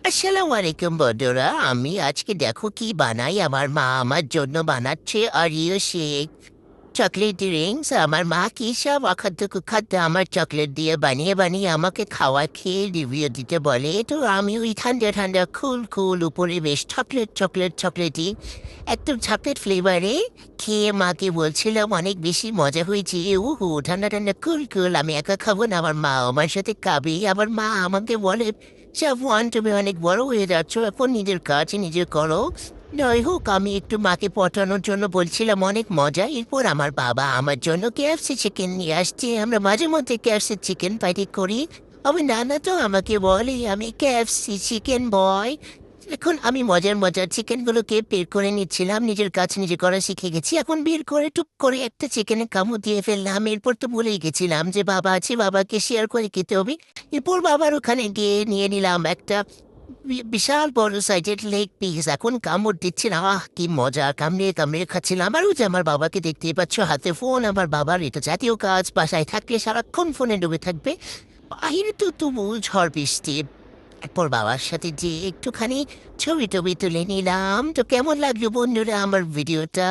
আসসালামু আলাইকুম বন্ধুরা, আমি আজকে দেখো কি বানাই। আমার মা আমার জন্য বানাচ্ছে অরিও শেক, চকলেট ড্রিঙ্কস। আমার মা কি সব অখাদ্য কুখাদ্য আমার চকলেট দিয়ে বানিয়ে বানিয়ে আমাকে খাওয়া খেয়ে রিভিউ দিতে বলে। তো আমি ওই ঠান্ডা ঠান্ডা কুল কুল উপরে বেশ চকলেট চকলেট চকলেটই একদম চকলেট ফ্লেভারে খেয়ে মাকে বলছিলাম অনেক বেশি মজা হয়েছে। উহু ঠান্ডা ঠান্ডা কুল কুল, আমি একা খাবো না, আমার মা আমার সাথে খাবে। আমার মা আমাকে বলে, সাফওয়ান তুমি অনেক বড় হয়ে যাচ্ছ, এখন নিজের কাজ নিজে করো। যাই হোক, আমি একটু মাকে পটানোর জন্য বলছিলাম অনেক মজা। এরপর আমার বাবা আমার জন্য কেএফসি চিকেন নিয়ে আসছে। আমরা মাঝে মধ্যে কেএফসি চিকেন পার্টি করি। আমার নানা তো আমাকে বলে আমি কেএফসি চিকেন বয়। এখন আমি মজার মজার চিকেনগুলোকে বের করে নিচ্ছিলাম, নিজের কাজ নিজে করা শিখে গেছি। এখন বের করে টুক করে একটা চিকেনে কামড় দিয়ে ফেললাম। এরপর তো ভুলেই গেছিলাম যে বাবা আছে, বাবাকে শেয়ার করে খেতে হবে। এরপর বাবার ওখানে গিয়ে নিয়ে নিলাম একটা বিশাল বড় সাইজের লেগ পিস। এখন কামড় দিচ্ছে না, কি মজা, কামড়িয়ে কামড়িয়ে খাচ্ছিলাম। আর ওই যে আমার বাবাকে দেখতেই পাচ্ছ, হাতে ফোন। আমার বাবার এটা জাতীয় কাজ, বাসায় থাকলে সারাক্ষণ ফোনে ডুবে থাকবে। বাহিরে তো তুমুল ঝড় বৃষ্টি। এরপর বাবার সাথে যে একটুখানি ছবি টবি তুলে নিলাম। তো কেমন লাগলো বন্ধুরা আমার ভিডিওটা?